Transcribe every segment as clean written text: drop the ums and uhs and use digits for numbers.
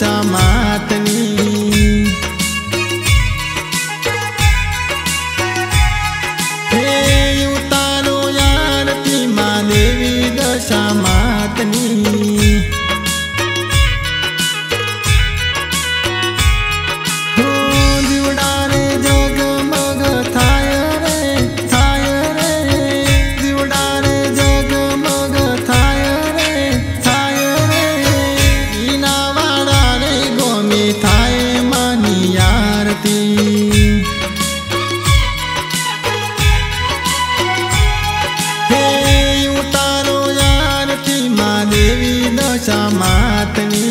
दशा मातनी। हे उतारो आरती माँ देवी दशा मातनी। दशा मातनी।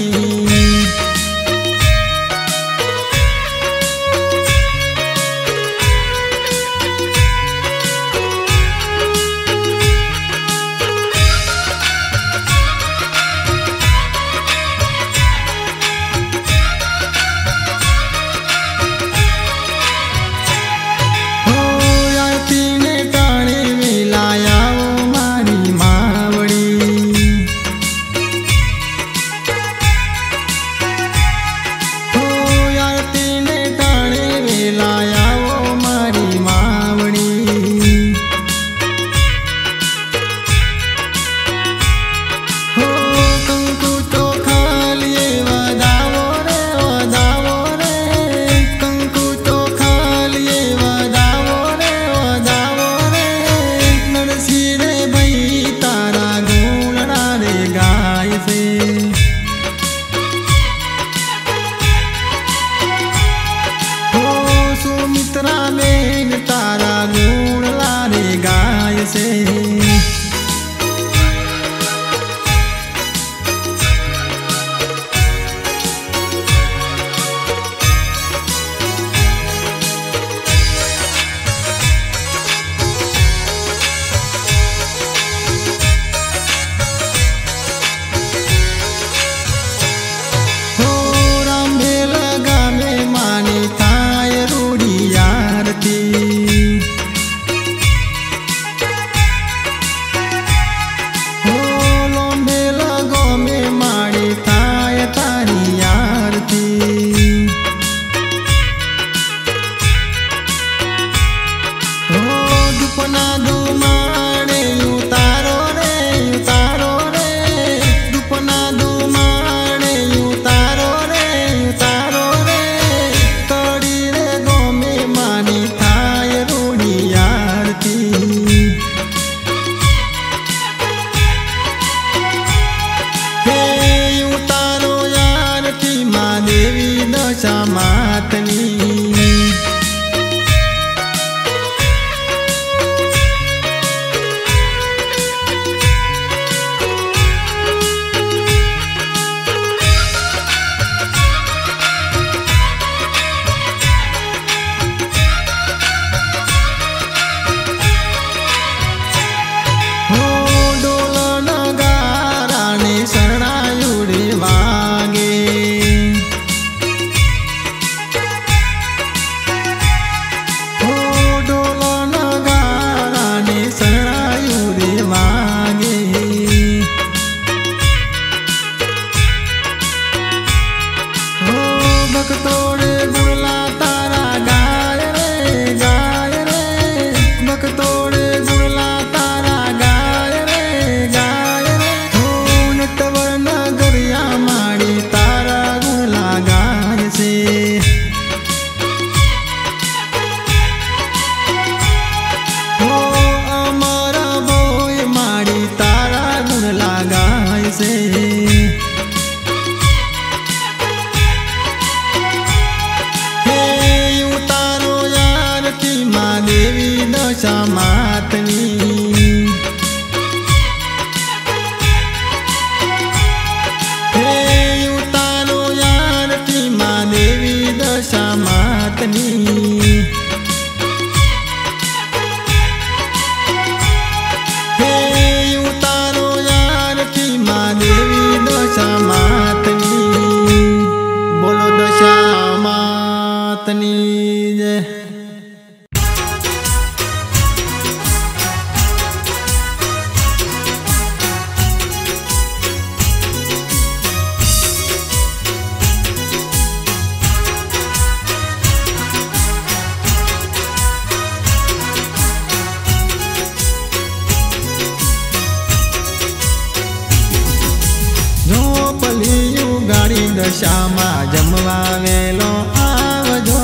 દશામાં જમવા વેલો આવજો।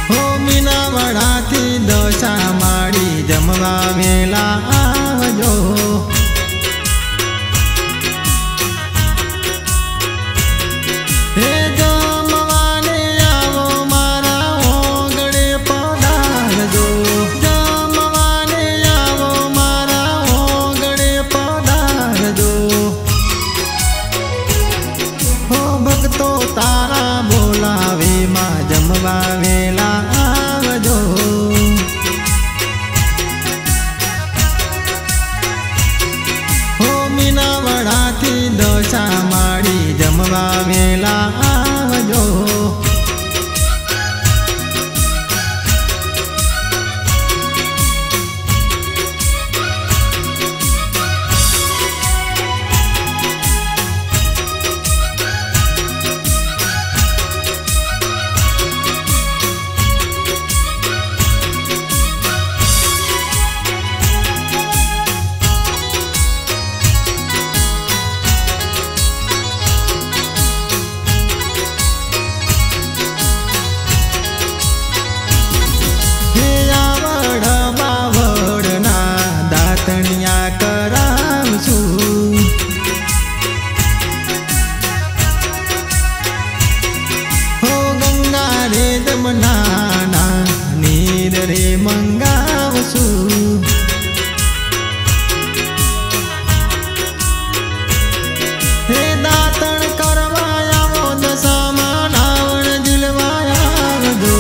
હો મીનાવાડાથી દશા માડી જમવા વેલા આવજો। तारा बोलावे मां जमवा वेला आवजो। हो मीनावाड़ाथी दशा माड़ी जमवा वेला आवजो। नीर रे मंगावसु हे दातण करवाया वो दशामा रावण दिलवाया वजो।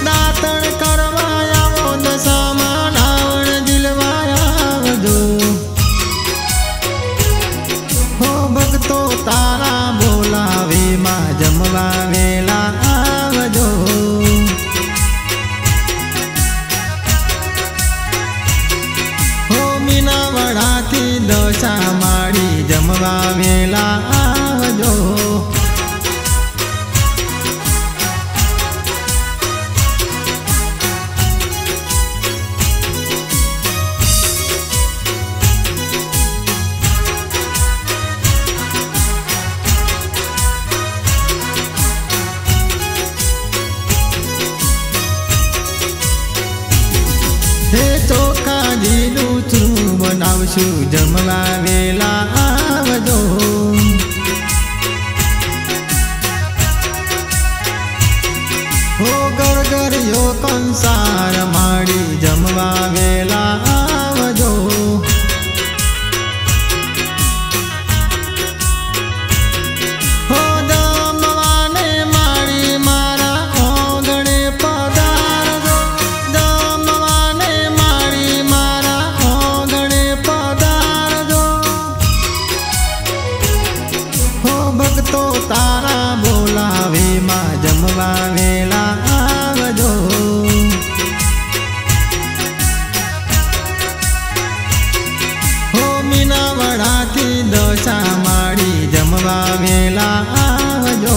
दातण करवाया वो दशामा रावण दिलवाया वजो। हो भक्तो तारा बोलावे मां जमवा वेला आवजो। मीनावाड़ाथी दशा माड़ी जमवा वेला आवजो। हे चोखा जीनु चूरू बनावशु जमवा वेला आवजो। हो घर घर यो कंसार माड़ी जमवा वेला आवजो। हो जमवाने माड़ी मारा ओगणे पधारजो। जमवाने माड़ी मारा ओगणे पधारजो। हो भक्तो तारा बोलावे मां जमवा वेला आवजो। हो मीनावाड़ाथी दशा माड़ी जमवा वेला आवजो।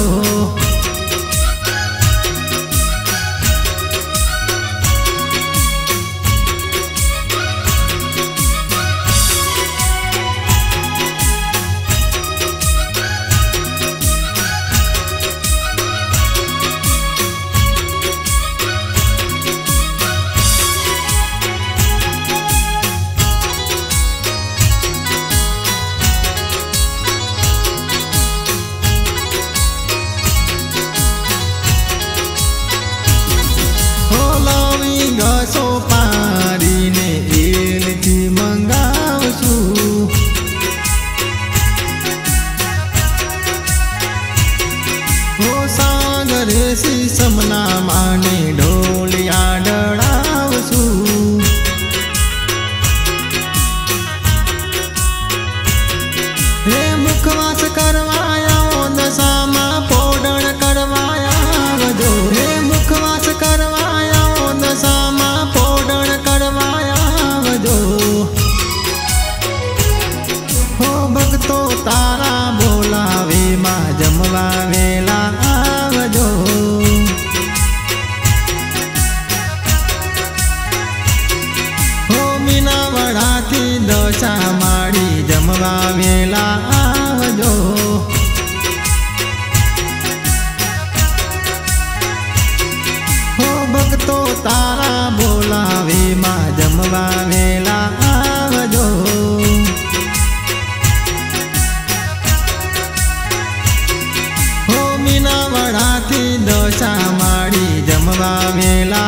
घसो पारीने एलथी मंगावशु। हो सागरे शीशमना माने ढोलिया डळावशु। हे मुखवास करवाया दशामा पोडण करवाया वजो। हे मुखवास करवाया दशामा पोडण करवाया वजो। हो भक्तो तारा बोलावे मां जमवा वेला आवजो। हो मीनावाड़ाथी दशा माड़ी जमवा वेला आवजो। हो भक्तो तारा बोलावे मां जमवा वेला आवजो। हो मीनावाड़ा थी दशा माड़ी जमवा वेला